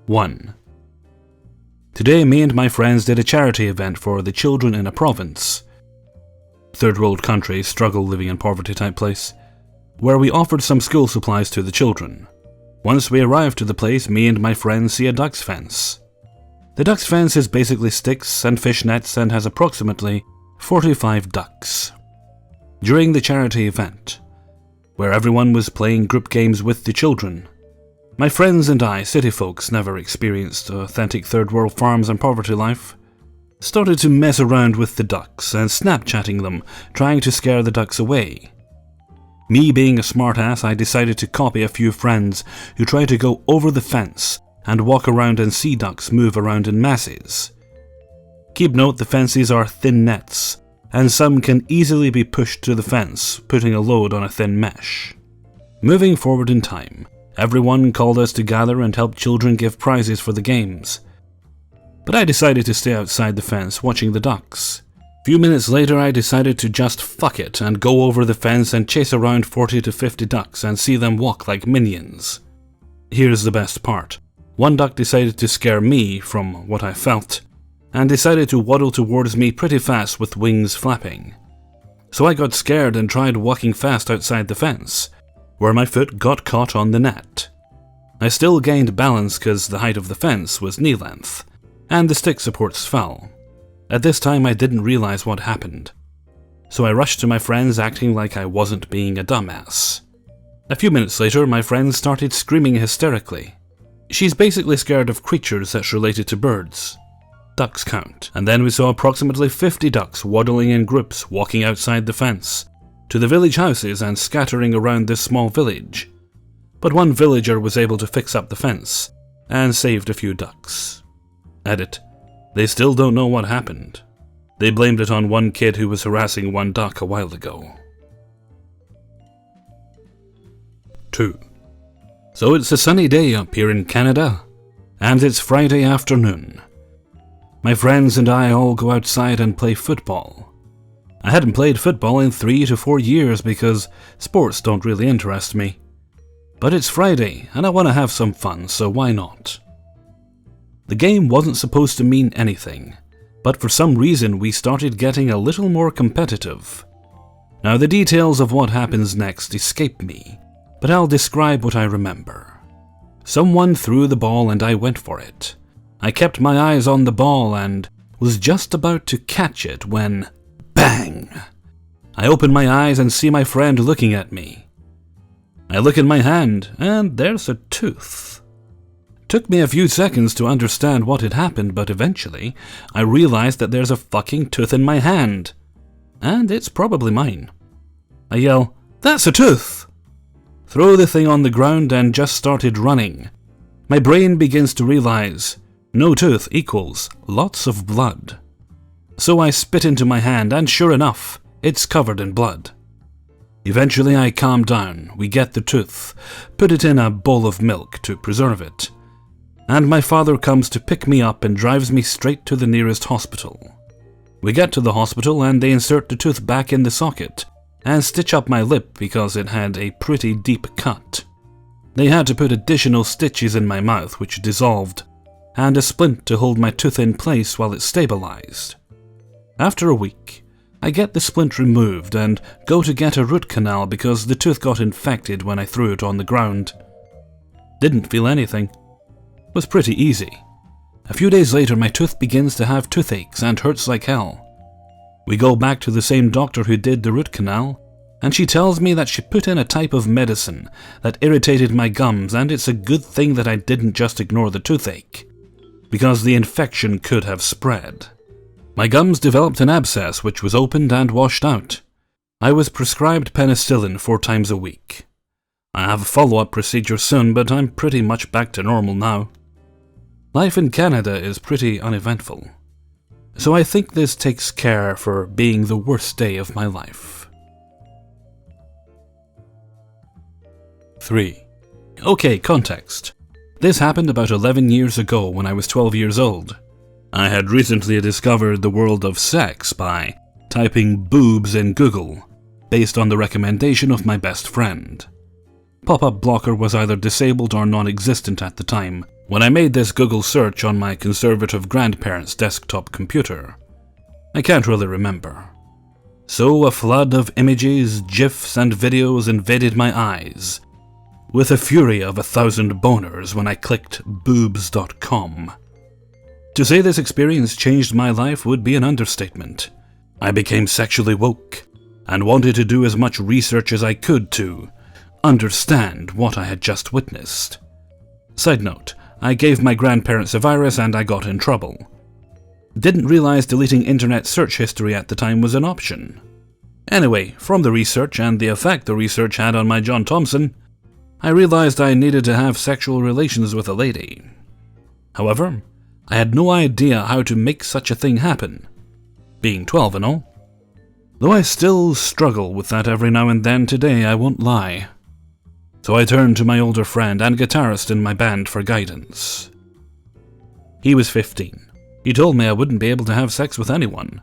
1. Today, me and my friends did a charity event for the children in a province, third world country, struggle living in poverty type place, where we offered some school supplies to the children. Once we arrived to the place, me and my friends see a duck's fence. The duck's fence is basically sticks and fish nets and has approximately 45 ducks. During the charity event, where everyone was playing group games with the children, my friends and I, city folks never experienced authentic third world farms and poverty life, started to mess around with the ducks and Snapchatting them, trying to scare the ducks away. Me being a smartass, I decided to copy a few friends who tried to go over the fence and walk around and see ducks move around in masses. Keep note, the fences are thin nets, and some can easily be pushed to the fence, putting a load on a thin mesh. Moving forward in time, everyone called us to gather and help children give prizes for the games. But I decided to stay outside the fence watching the ducks. Few minutes later, I decided to just fuck it and go over the fence and chase around 40 to 50 ducks and see them walk like minions. Here's the best part. One duck decided to scare me from what I felt, and decided to waddle towards me pretty fast with wings flapping. So I got scared and tried walking fast outside the fence, where my foot got caught on the net. I still gained balance because the height of the fence was knee length, and the stick supports fell. At this time I didn't realize what happened, so I rushed to my friends acting like I wasn't being a dumbass. A few minutes later, my friend started screaming hysterically. She's basically scared of creatures that's related to birds. Ducks count, and then we saw approximately 50 ducks waddling in groups walking outside the fence, to the village houses and scattering around this small village. But one villager was able to fix up the fence, and saved a few ducks. Edit. They still don't know what happened. They blamed it on one kid who was harassing one duck a while ago. 2. So it's a sunny day up here in Canada, and it's Friday afternoon. My friends and I all go outside and play football. I hadn't played football in 3 to 4 years because sports don't really interest me. But it's Friday and I want to have some fun, so why not? The game wasn't supposed to mean anything, but for some reason we started getting a little more competitive. Now the details of what happens next escape me, but I'll describe what I remember. Someone threw the ball and I went for it. I kept my eyes on the ball and was just about to catch it when, bang! I open my eyes and see my friend looking at me. I look in my hand and there's a tooth. Took me a few seconds to understand what had happened, but eventually I realized that there's a fucking tooth in my hand. And it's probably mine. I yell, "That's a tooth!" Throw the thing on the ground and just started running. My brain begins to realize no tooth equals lots of blood. So I spit into my hand and sure enough, it's covered in blood. Eventually I calm down, we get the tooth, put it in a bowl of milk to preserve it. And my father comes to pick me up and drives me straight to the nearest hospital. We get to the hospital and they insert the tooth back in the socket and stitch up my lip because it had a pretty deep cut. They had to put additional stitches in my mouth which dissolved, and a splint to hold my tooth in place while it stabilized. After a week, I get the splint removed and go to get a root canal because the tooth got infected when I threw it on the ground. Didn't feel anything. Was pretty easy. A few days later, my tooth begins to have toothaches and hurts like hell. We go back to the same doctor who did the root canal, and she tells me that she put in a type of medicine that irritated my gums, and it's a good thing that I didn't just ignore the toothache, because the infection could have spread. My gums developed an abscess which was opened and washed out. I was prescribed penicillin 4 times a week. I have a follow-up procedure soon, but I'm pretty much back to normal now. Life in Canada is pretty uneventful, so I think this takes care for being the worst day of my life. 3. Okay, context. This happened about 11 years ago when I was 12 years old. I had recently discovered the world of sex by typing boobs in Google, based on the recommendation of my best friend. Pop-up blocker was either disabled or non-existent at the time, when I made this Google search on my conservative grandparents' desktop computer. I can't really remember. So a flood of images, GIFs, and videos invaded my eyes, with a fury of 1,000 boners when I clicked boobs.com. To say this experience changed my life would be an understatement. I became sexually woke, and wanted to do as much research as I could to understand what I had just witnessed. Side note, I gave my grandparents a virus and I got in trouble. Didn't realize deleting internet search history at the time was an option. Anyway, from the research and the effect the research had on my John Thompson, I realized I needed to have sexual relations with a lady. However, I had no idea how to make such a thing happen, being 12 and all. Though I still struggle with that every now and then today, I won't lie. So I turned to my older friend and guitarist in my band for guidance. He was 15. He told me I wouldn't be able to have sex with anyone,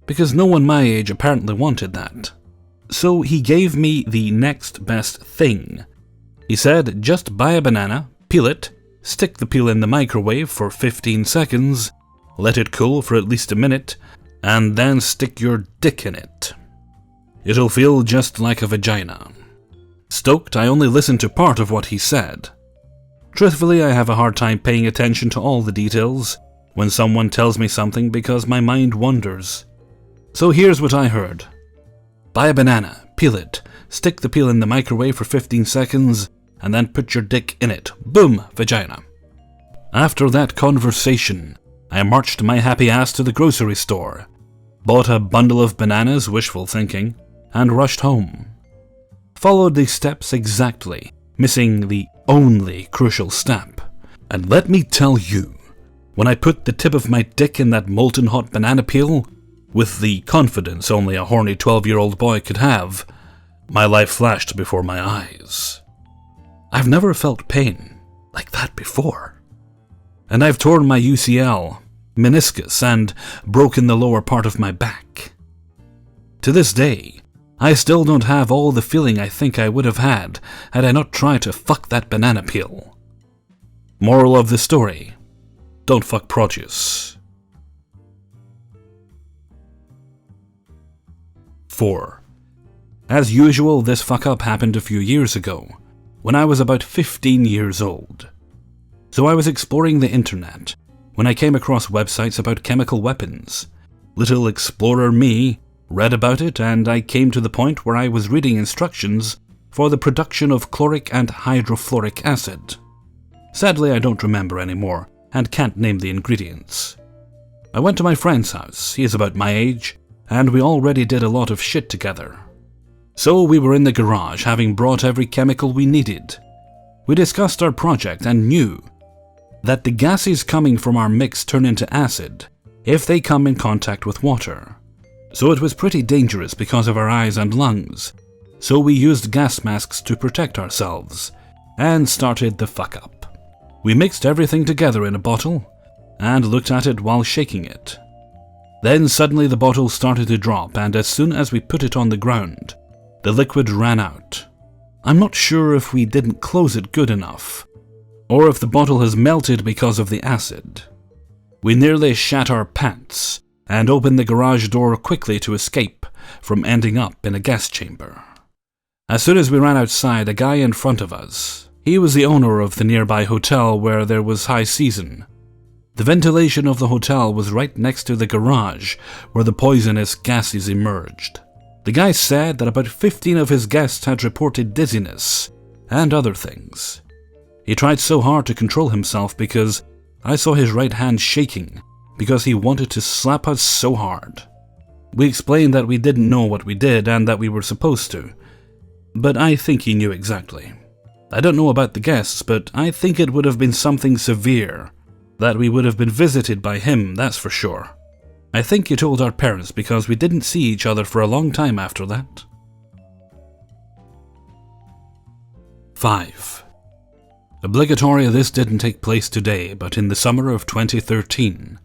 because no one my age apparently wanted that. So he gave me the next best thing. He said, just buy a banana, peel it, stick the peel in the microwave for 15 seconds, let it cool for at least a minute, and then stick your dick in it. It'll feel just like a vagina. Stoked, I only listened to part of what he said. Truthfully, I have a hard time paying attention to all the details when someone tells me something because my mind wanders. So here's what I heard. Buy a banana, peel it, stick the peel in the microwave for 15 seconds, and then put your dick in it. Boom, vagina. After that conversation, I marched my happy ass to the grocery store, bought a bundle of bananas, wishful thinking, and rushed home. Followed these steps exactly, missing the only crucial step. And let me tell you, when I put the tip of my dick in that molten hot banana peel, with the confidence only a horny 12-year-old boy could have, my life flashed before my eyes. I've never felt pain like that before. And I've torn my UCL, meniscus, and broken the lower part of my back. To this day, I still don't have all the feeling I think I would have had I not tried to fuck that banana peel. Moral of the story, don't fuck produce. 4. As usual, this fuck up happened a few years ago, when I was about 15 years old. So I was exploring the internet when I came across websites about chemical weapons. Little explorer me read about it, and I came to the point where I was reading instructions for the production of chloric and hydrofluoric acid. Sadly, I don't remember anymore and can't name the ingredients. I went to my friend's house. He is about my age, and we already did a lot of shit together. So we were in the garage, having brought every chemical we needed. We discussed our project and knew that the gases coming from our mix turn into acid if they come in contact with water. So it was pretty dangerous because of our eyes and lungs, so we used gas masks to protect ourselves, and started the fuck up. We mixed everything together in a bottle, and looked at it while shaking it. Then suddenly the bottle started to drop, and as soon as we put it on the ground, the liquid ran out. I'm not sure if we didn't close it good enough, or if the bottle has melted because of the acid. We nearly shat our pants, and opened the garage door quickly to escape from ending up in a gas chamber. As soon as we ran outside, a guy in front of us. He was the owner of the nearby hotel where there was high season. The ventilation of the hotel was right next to the garage where the poisonous gases emerged. The guy said that about 15 of his guests had reported dizziness and other things. He tried so hard to control himself because I saw his right hand shaking because he wanted to slap us so hard. We explained that we didn't know what we did and that we were supposed to, but I think he knew exactly. I don't know about the guests, but I think it would have been something severe, that we would have been visited by him, that's for sure. I think he told our parents because we didn't see each other for a long time after that. 5. Obligatory, this didn't take place today, but in the summer of 2013,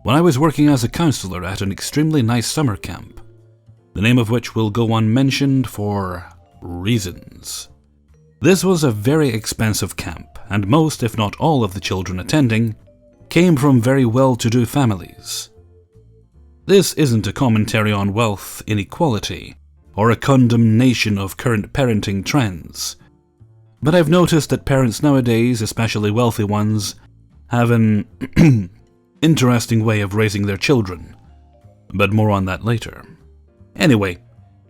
when I was working as a counselor at an extremely nice summer camp, the name of which will go unmentioned for reasons. This was a very expensive camp, and most, if not all, of the children attending came from very well-to-do families. This isn't a commentary on wealth inequality or a condemnation of current parenting trends, but I've noticed that parents nowadays, especially wealthy ones, have an interesting way of raising their children, but more on that later. Anyway,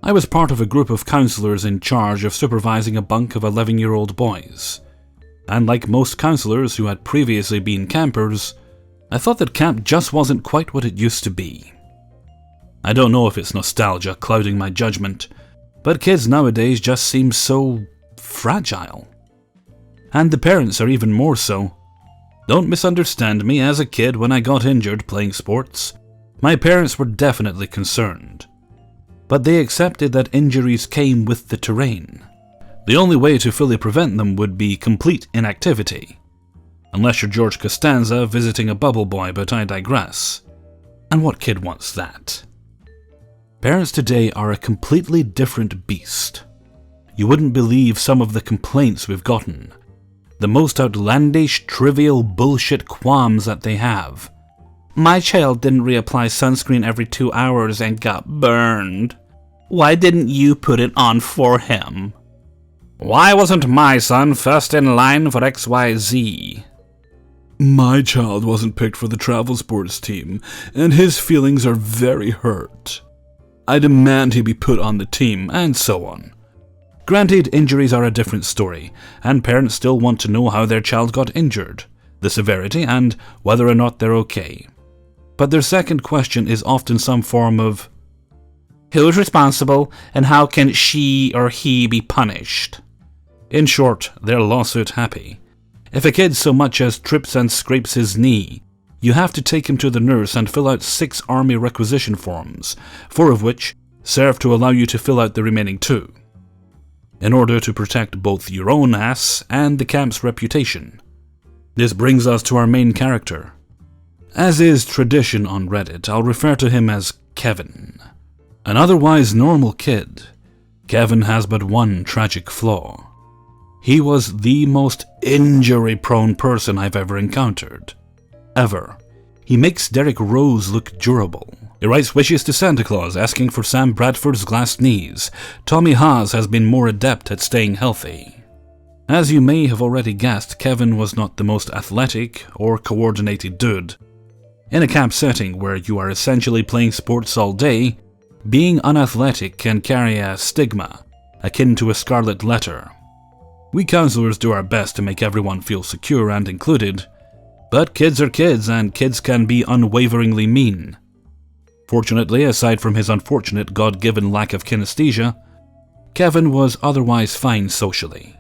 I was part of a group of counselors in charge of supervising a bunk of 11-year-old boys, and like most counselors who had previously been campers, I thought that camp just wasn't quite what it used to be. I don't know if it's nostalgia clouding my judgment, but kids nowadays just seem so fragile. And the parents are even more so. Don't misunderstand me, as a kid when I got injured playing sports, my parents were definitely concerned. But they accepted that injuries came with the terrain. The only way to fully prevent them would be complete inactivity. Unless you're George Costanza visiting a bubble boy, but I digress. And what kid wants that? Parents today are a completely different beast. You wouldn't believe some of the complaints we've gotten. The most outlandish, trivial bullshit qualms that they have. My child didn't reapply sunscreen every 2 hours and got burned. Why didn't you put it on for him? Why wasn't my son first in line for XYZ? My child wasn't picked for the travel sports team, and his feelings are very hurt. I demand he be put on the team, and so on. Granted, injuries are a different story, and parents still want to know how their child got injured, the severity, and whether or not they're okay. But their second question is often some form of, who's responsible, and how can she or he be punished? In short, they're lawsuit happy. If a kid so much as trips and scrapes his knee, you have to take him to the nurse and fill out 6 army requisition forms, 4 of which serve to allow you to fill out the remaining 2, in order to protect both your own ass and the camp's reputation. This brings us to our main character. As is tradition on Reddit, I'll refer to him as Kevin. An otherwise normal kid, Kevin has but one tragic flaw. He was the most injury-prone person I've ever encountered. Ever. He makes Derrick Rose look durable. He writes wishes to Santa Claus asking for Sam Bradford's glass knees. Tommy Haas has been more adept at staying healthy. As you may have already guessed, Kevin was not the most athletic or coordinated dude. In a camp setting where you are essentially playing sports all day, being unathletic can carry a stigma, akin to a scarlet letter. We counselors do our best to make everyone feel secure and included, but kids are kids, and kids can be unwaveringly mean. Fortunately, aside from his unfortunate God-given lack of kinesthesia, Kevin was otherwise fine socially.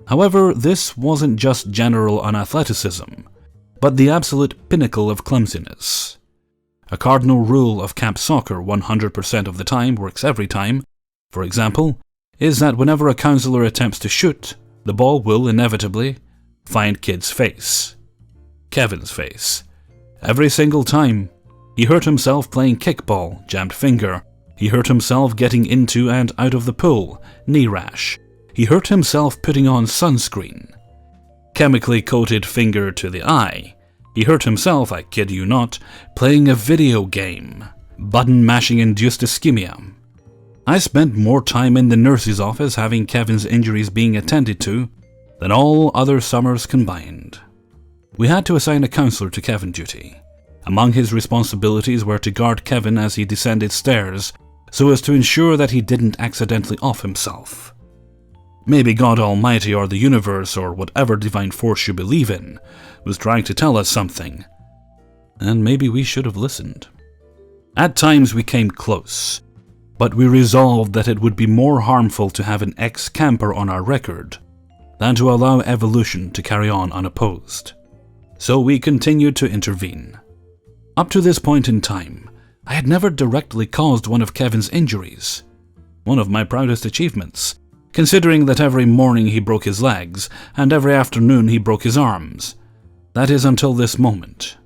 However, this wasn't just general unathleticism, but the absolute pinnacle of clumsiness. A cardinal rule of camp soccer 100% of the time works every time, for example, is that whenever a counselor attempts to shoot, the ball will inevitably find kid's face. Kevin's face. Every single time. He hurt himself playing kickball, jammed finger. He hurt himself getting into and out of the pool, knee rash. He hurt himself putting on sunscreen. Chemically coated finger to the eye. He hurt himself, I kid you not, playing a video game. Button mashing induced ischemia. I spent more time in the nurse's office having Kevin's injuries being attended to than all other summers combined. We had to assign a counselor to Kevin duty. Among his responsibilities were to guard Kevin as he descended stairs so as to ensure that he didn't accidentally off himself. Maybe God Almighty or the universe or whatever divine force you believe in was trying to tell us something, and maybe we should have listened. At times we came close, but we resolved that it would be more harmful to have an ex-camper on our record than to allow evolution to carry on unopposed. So we continued to intervene. Up to this point in time, I had never directly caused one of Kevin's injuries. One of my proudest achievements, considering that every morning he broke his legs, and every afternoon he broke his arms. That is until this moment.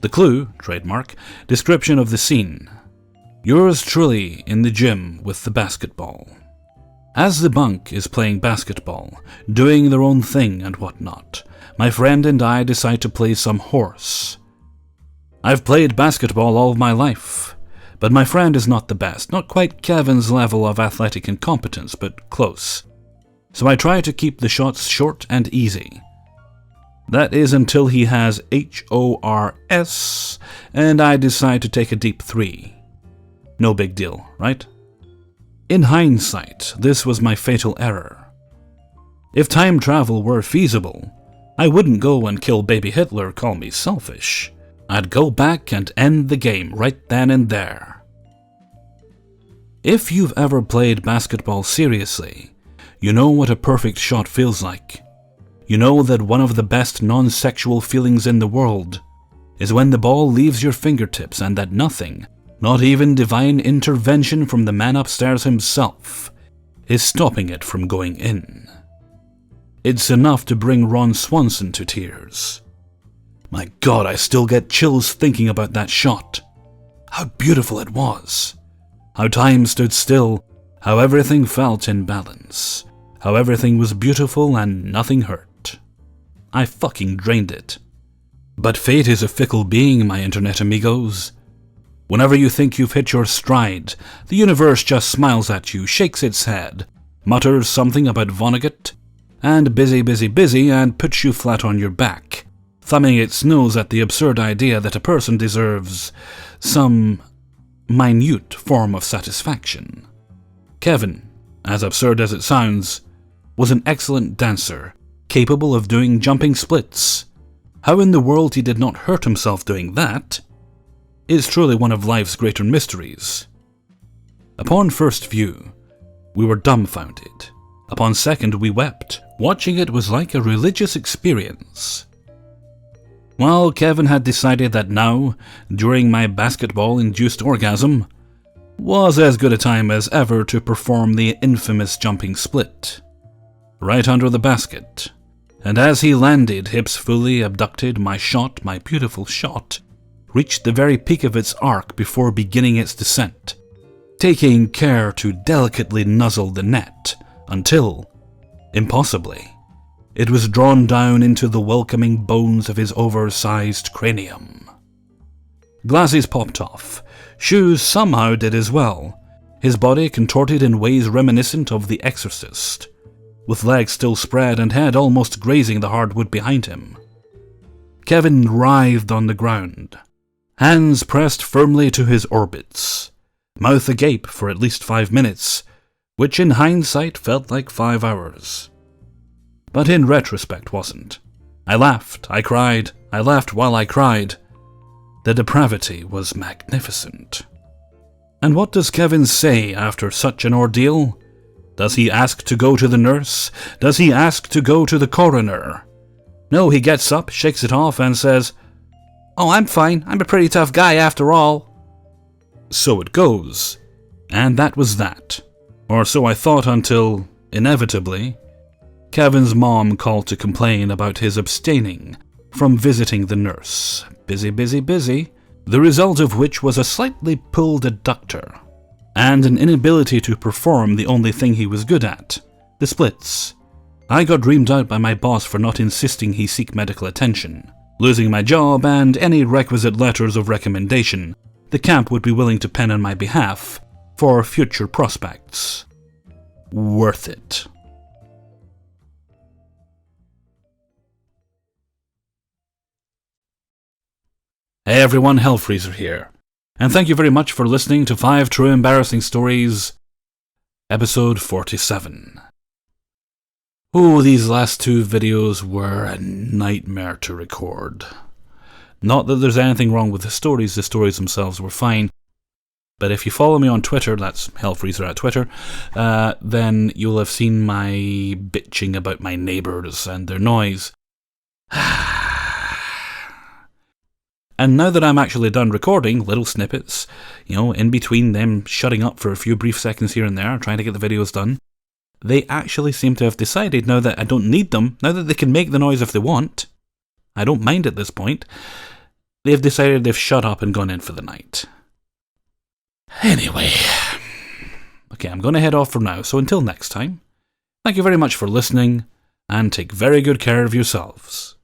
The clue, trademark, description of the scene. Yours truly in the gym with the basketball. As the bunk is playing basketball, doing their own thing and whatnot, my friend and I decide to play some horse. I've played basketball all of my life, but my friend is not the best, not quite Kevin's level of athletic incompetence, but close. So I try to keep the shots short and easy. That is until he has HORS, and I decide to take a deep three. No big deal, right? In hindsight, this was my fatal error. If time travel were feasible, I wouldn't go and kill baby Hitler, call me selfish. I'd go back and end the game right then and there. If you've ever played basketball seriously, you know what a perfect shot feels like. You know that one of the best non-sexual feelings in the world is when the ball leaves your fingertips and that nothing, not even divine intervention from the man upstairs himself, is stopping it from going in. It's enough to bring Ron Swanson to tears. My God, I still get chills thinking about that shot. How beautiful it was. How time stood still, how everything felt in balance, how everything was beautiful and nothing hurt. I fucking drained it. But fate is a fickle being, my internet amigos. Whenever you think you've hit your stride, the universe just smiles at you, shakes its head, mutters something about Vonnegut, and busy, and puts you flat on your back, thumbing its nose at the absurd idea that a person deserves some minute form of satisfaction. Kevin, as absurd as it sounds, was an excellent dancer, capable of doing jumping splits. How in the world he did not hurt himself doing that is truly one of life's greater mysteries. Upon first view, we were dumbfounded. Upon second, we wept. Watching it was like a religious experience. Well, Kevin had decided that now, during my basketball-induced orgasm, was as good a time as ever to perform the infamous jumping split. Right under the basket. And as he landed, hips fully abducted, my beautiful shot, reached the very peak of its arc before beginning its descent, taking care to delicately nuzzle the net until, impossibly, it was drawn down into the welcoming bones of his oversized cranium. Glasses popped off. Shoes somehow did as well, his body contorted in ways reminiscent of The Exorcist, with legs still spread and head almost grazing the hardwood behind him. Kevin writhed on the ground, hands pressed firmly to his orbits, mouth agape for at least 5 minutes, which in hindsight felt like 5 hours. But in retrospect wasn't. I laughed, I cried, I laughed while I cried. The depravity was magnificent. And what does Kevin say after such an ordeal? Does he ask to go to the nurse? Does he ask to go to the coroner? No, he gets up, shakes it off, and says, "Oh, I'm fine. I'm a pretty tough guy after all." So it goes. And that was that. Or so I thought until, inevitably, Kevin's mom called to complain about his abstaining from visiting the nurse. Busy, the result of which was a slightly pulled adductor, and an inability to perform the only thing he was good at, the splits. I got reamed out by my boss for not insisting he seek medical attention, losing my job and any requisite letters of recommendation the camp would be willing to pen on my behalf for future prospects. Worth it. Hey everyone, Hellfreezer here, and thank you very much for listening to 5 True Embarrassing Stories, episode 47. Ooh, these last 2 videos were a nightmare to record. Not that there's anything wrong with the stories themselves were fine, but if you follow me on Twitter, that's Hellfreezer at Twitter, then you'll have seen my bitching about my neighbours and their noise. And now that I'm actually done recording little snippets, in between them shutting up for a few brief seconds here and there, trying to get the videos done, they actually seem to have decided now that I don't need them, now that they can make the noise if they want, I don't mind at this point, they've decided they've shut up and gone in for the night. Anyway, Okay, I'm going to head off for now, so until next time, thank you very much for listening, and take very good care of yourselves.